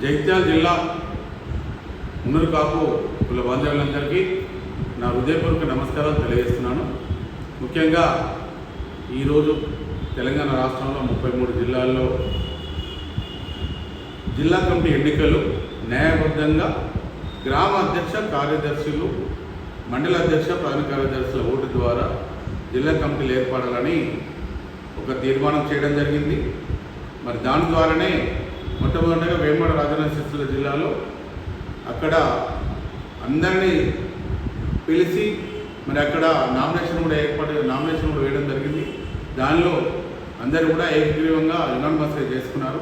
జగిత్యాల జిల్లా మున్నూరు కాపు కుల బాంధవులందరికీ నా హృదయపూర్వక నమస్కారాలు తెలియజేస్తున్నాను. ముఖ్యంగా ఈరోజు తెలంగాణ రాష్ట్రంలో 33 జిల్లాల్లో జిల్లా కమిటీ ఎన్నికలు న్యాయబద్ధంగా గ్రామ అధ్యక్ష కార్యదర్శులు, మండల అధ్యక్ష ప్రధాన కార్యదర్శుల ఓటు ద్వారా జిల్లా కమిటీలు ఏర్పడాలని ఒక తీర్మానం చేయడం జరిగింది. మరి దాని ద్వారానే మొట్టమొదటిగా వేములవాడ రాజన్న సిరిసిల్ల జిల్లాలో అక్కడ అందరినీ పిలిచి మరి అక్కడ నామినేషన్ కూడా వేయడం జరిగింది. దానిలో అందరూ కూడా ఏకగ్రీవంగా యునానిమస్గా చేసుకున్నారు.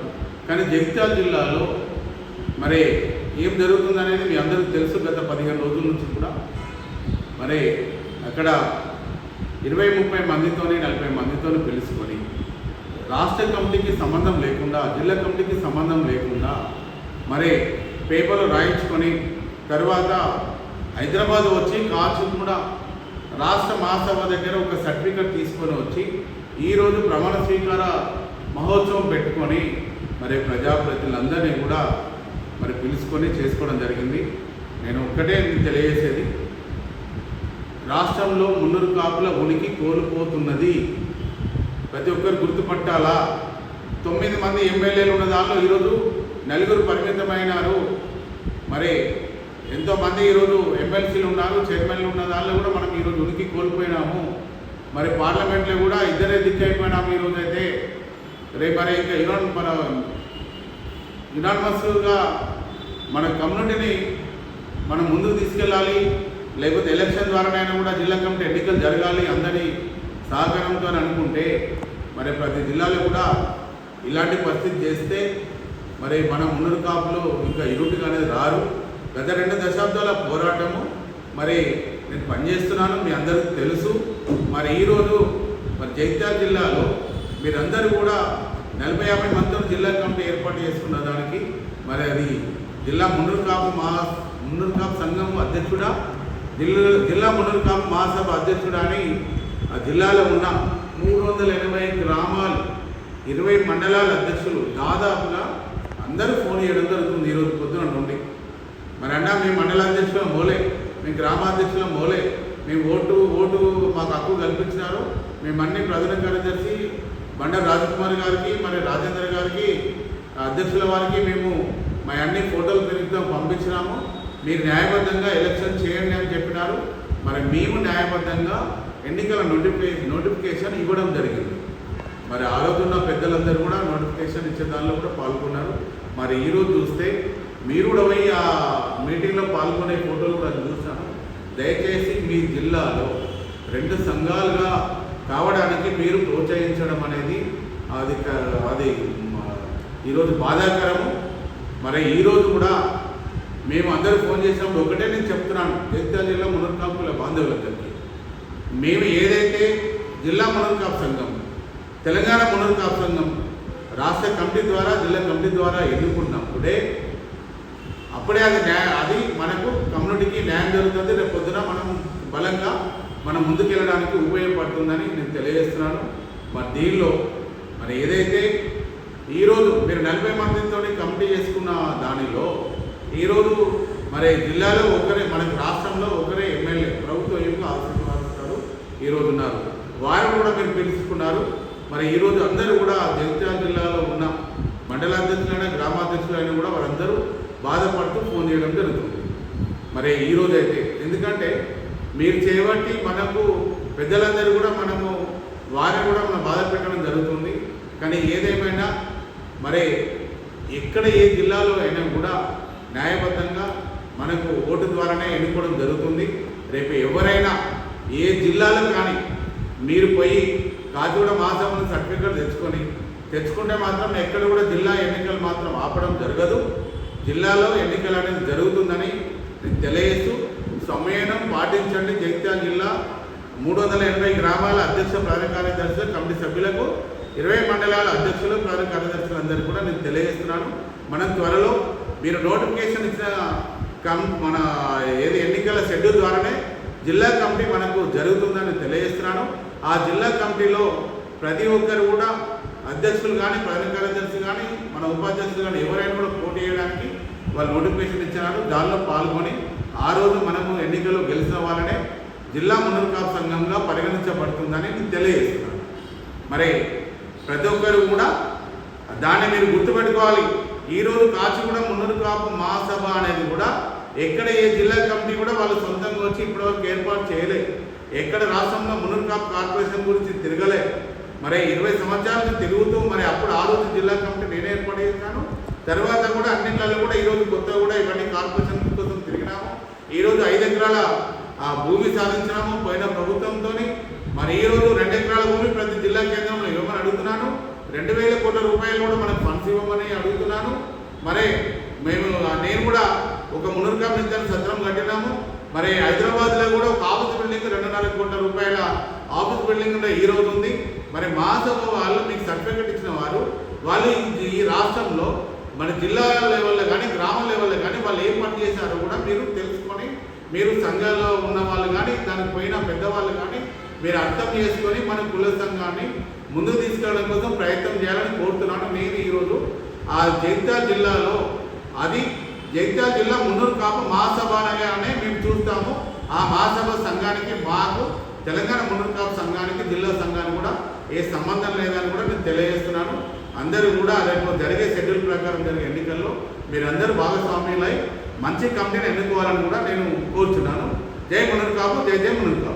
కానీ జగిత్యాల జిల్లాలో మరి ఏం జరుగుతుందనేది మీ అందరికీ తెలుసు. గత 15 రోజుల నుంచి కూడా మరి అక్కడ 20-30 మందితోని 40 మందితోని పిలుచుకొని రాష్ట్ర కమిటీకి సంబంధం లేకుండా, జిల్లా కమిటీకి సంబంధం లేకుండా మరి పేపర్లు రాయించుకొని తర్వాత హైదరాబాద్ వచ్చి కాచిగూడ రాష్ట్ర మహాసభ దగ్గర ఒక సర్టిఫికెట్ తీసుకొని వచ్చి ఈరోజు ప్రమాణ స్వీకార మహోత్సవం పెట్టుకొని మరి ప్రజాప్రతినిధులందరినీ కూడా మరి పిలుచుకొని చేసుకోవడం జరిగింది. నేను ఒక్కటే తెలియజేసేది, రాష్ట్రంలో మున్నూరు కాపుల ఉనికి కోల్పోతున్నది. ప్రతి ఒక్కరు గుర్తుపట్టాలా. 9 మంది ఎమ్మెల్యేలు ఉన్న దానిలో ఈరోజు 4 పరిమితమైనారు. మరి ఎంతోమంది ఈరోజు ఎమ్మెల్సీలు ఉన్నారు, చైర్మన్లు ఉన్న దానిలో కూడా మనం ఈరోజు ఉనికి కోల్పోయినాము. మరి పార్లమెంట్లో కూడా ఇద్దరే దిక్కైపోయినాము. ఈరోజు అయితే రేపు మరి ఇంకా యునానిమస్గా మన కమ్యూనిటీని మనం ముందుకు తీసుకెళ్ళాలి. లేకపోతే ఎలక్షన్ ద్వారానైనా కూడా జిల్లా కమిటీ ఎన్నికలు జరగాలి అందరి సహకారంతో అనుకుంటే మరి ప్రతి జిల్లాలో కూడా ఇలాంటి పరిస్థితి చేస్తే మరి మన మున్నూరు కాపులు ఇంకా ఇరుటిగా అనేది రారు. గత 2 దశాబ్దాల పోరాటము మరి నేను పనిచేస్తున్నాను, మీ అందరికీ తెలుసు. మరి ఈరోజు మరి జగిత్యాల జిల్లాలో మీరందరూ కూడా 40-50 మందితో జిల్లా కమిటీ ఏర్పాటు చేసుకున్న దానికి మరి అది జిల్లా మున్నూరు కాపు సంఘం అధ్యక్షుడా, జిల్లా మున్నూరు కాపు మహాసభ అధ్యక్షుడా అని ఆ జిల్లాలో ఉన్న 380 గ్రామాలు 20 మండలాల అధ్యక్షులు దాదాపుగా అందరూ ఫోన్ చేయడం జరుగుతుంది ఈరోజు పొద్దున నుండి. మరి అన్నా మేము మండలాధ్యక్షులం మోలే, మేము గ్రామాధ్యక్షులం మోలే, మేము ఓటు మాకు హక్కు కల్పించినారు. మేము అన్ని ప్రధాన కార్యదర్శి బండారు రాజకుమార్ గారికి మరి రాజేంద్ర గారికి అధ్యక్షుల వారికి మేము మా అన్ని ఫోటోలు తిరిగితే పంపించినాము. మీరు న్యాయబద్ధంగా ఎలక్షన్ చేయండి అని చెప్పినారు. మరి మేము న్యాయబద్ధంగా ఎన్నికల నోటిఫికేషన్ ఇవ్వడం జరిగింది. మరి ఆలోచన పెద్దలందరూ కూడా నోటిఫికేషన్ ఇచ్చే దానిలో కూడా పాల్గొన్నారు. మరి ఈరోజు చూస్తే మీరు కూడా పోయి ఆ మీటింగ్లో పాల్గొనే ఫోటోలు కూడా చూస్తాను. దయచేసి మీ జిల్లాలో 2 సంఘాలుగా కావడానికి మీరు ప్రోత్సహించడం అనేది అది ఈరోజు బాధాకరము. మరి ఈరోజు కూడా మేము అందరూ ఫోన్ చేసినప్పుడు ఒకటే నేను చెప్తున్నాను, జగిత్యాల జిల్లా మున్నూరు కాపుల బాంధవులందరికీ, మేము ఏదైతే జిల్లా మున్నూరు కాపు సంఘం, తెలంగాణ మున్నూరు కాపు సంఘం రాష్ట్ర కమిటీ ద్వారా జిల్లా కమిటీ ద్వారా ఎన్నుకున్నప్పుడే అప్పుడే అది మనకు కమ్యూనిటీకి న్యాయం జరుగుతుంది. రేపు పొద్దున మనం బలంగా మనం ముందుకెళ్ళడానికి ఉపయోగపడుతుందని నేను తెలియజేస్తున్నాను. మరి దీనిలో మరి ఏదైతే ఈరోజు మీరు 40 మందితో కమిటీ చేసుకున్న దానిలో ఈరోజు మరి జిల్లాలో మనకు రాష్ట్రంలో ఒకరే ఎమ్మెల్యే ప్రభుత్వం యొక్క ఆశీర్వాదిస్తారు ఈరోజు ఉన్నారు. వారు కూడా మీరు పిలుచుకున్నారు. మరి ఈరోజు అందరూ కూడా జగిత్యాల జిల్లాలో ఉన్న మండలాధ్యక్షులైన గ్రామాధ్యక్షులైన కూడా వారందరూ బాధపడుతూ ఫోన్ చేయడం జరుగుతుంది. మరి ఈరోజు అయితే ఎందుకంటే మీరు చేయబట్టి మనకు పెద్దలందరూ కూడా వారిని కూడా మనం బాధ పెట్టడం జరుగుతుంది. కానీ ఏదేమైనా మరి ఎక్కడ ఏ జిల్లాలో అయినా కూడా న్యాయబద్ధంగా మనకు ఓటు ద్వారానే ఎన్నుకోవడం జరుగుతుంది. రేపు ఎవరైనా ఏ జిల్లాలో కానీ మీరు పోయి కాచిగూడ మహాసభ సర్టిఫికెట్ తెచ్చుకుంటే మాత్రం ఎక్కడ కూడా జిల్లా ఎన్నికలు మాత్రం ఆపడం జరగదు. జిల్లాలో ఎన్నికలు అనేది జరుగుతుందని తెలియజేస్తూ సమయం పాటించండి. జగిత్యాల జిల్లా 380 గ్రామాల అధ్యక్ష ప్రధాన కార్యదర్శులు, కమిటీ సభ్యులకు 20 మండలాల అధ్యక్షులు ప్రధాన కార్యదర్శులందరూ కూడా నేను తెలియజేస్తున్నాను. మనం త్వరలో మీరు నోటిఫికేషన్ ఇచ్చిన మన ఎన్నికల షెడ్యూల్ ద్వారానే జిల్లా కమిటీ మనకు జరుగుతుందని తెలియజేస్తున్నాను. ఆ జిల్లా కమిటీలో ప్రతి ఒక్కరు కూడా అధ్యక్షులు కానీ ప్రధాన కార్యదర్శి కానీ మన ఉపాధ్యక్షులు కానీ ఎవరైనా కూడా పోటీ చేయడానికి వాళ్ళు నోటిఫికేషన్ ఇచ్చినారు. దానిలో పాల్గొని ఆ రోజు మనము ఎన్నికల్లో గెలిచిన వాళ్ళనే జిల్లా మున్నూరు కాపు సంఘంగా పరిగణించబడుతుందని నేను తెలియజేస్తున్నాను. మరి ప్రతి ఒక్కరు కూడా దాన్ని మీరు గుర్తుపెట్టుకోవాలి. ఈరోజు కాచిగూడ మున్నూరు కాపు మహాసభ అనేది కూడా ఎక్కడ ఏ జిల్లా కమిటీ కూడా వాళ్ళు సొంతంగా వచ్చి ఇప్పటివరకు ఏర్పాటు చేయలేదు. ఎక్కడ రాష్ట్రంలో మున్నూరు కాపు కార్పొరేషన్ గురించి తిరగలే. మరి 20 సంవత్సరాలు తిరుగుతూ మరి అప్పుడు ఆ రోజు జిల్లా కమిటీ నేనే ఏర్పాటు చేశాను. తర్వాత కూడా అన్నింటిలో కూడా ఈరోజు కొత్తగా కూడా ఇవన్నీ కార్పొరేషన్ కోసం తిరిగినాము. ఈరోజు 5 ఎకరాల భూమి సాధించినాము పోయిన ప్రభుత్వంతో. మరి ఈరోజు 2 ఎకరాల భూమి ప్రతి జిల్లా కేంద్రంలో ఇవ్వమని అడుగుతున్నాను. 2,000 కోట్ల రూపాయలు కూడా మనకు ఫండ్స్ ఇవ్వమని అడుగుతున్నాను. మరి నేను కూడా ఒక మున్నూరు కాపు నిత్యాన్ని సత్రం కట్టినాము. మరి హైదరాబాద్లో కూడా ఒక ఆఫీస్ బిల్డింగ్ 2.5 కోట్ల రూపాయల ఆఫీస్ బిల్డింగ్ కూడా ఈ రోజు ఉంది. మరి మహాసభ వాళ్ళు మీకు సర్టిఫికెట్ ఇచ్చిన వాళ్ళు ఈ రాష్ట్రంలో మన జిల్లా లెవెల్లో కానీ గ్రామ లెవెల్లో కానీ వాళ్ళు ఏం పని చేశారో కూడా మీరు తెలుసుకొని, మీరు సంఘాల్లో ఉన్న వాళ్ళు కానీ దానికి పోయిన పెద్దవాళ్ళు కానీ మీరు అర్థం చేసుకొని మన కుల సంఘాన్ని ముందుకు తీసుకెళ్ళడం కోసం ప్రయత్నం చేయాలని కోరుతున్నాను. నేను ఈరోజు ఆ జగిత్యాల జిల్లాలో జగిత్యాల జిల్లా మున్నూరు కాపు మహాసభ అనే మేము చూస్తాము. ఆ మహాసభ సంఘానికి మాకు తెలంగాణ మున్నూరు కాపు సంఘానికి జిల్లా సంఘానికి కూడా ఏ సంబంధం లేదని కూడా నేను తెలియజేస్తున్నాను. అందరూ కూడా రేపు జరిగే షెడ్యూల్ ప్రకారం జరిగే ఎన్నికల్లో మీరందరూ భాగస్వామ్యులై మంచి కమిటీని ఎన్నుకోవాలని కూడా నేను కోరుచున్నాను. జై మున్నూరు కాపు, జై జై మున్నూరు కాపు.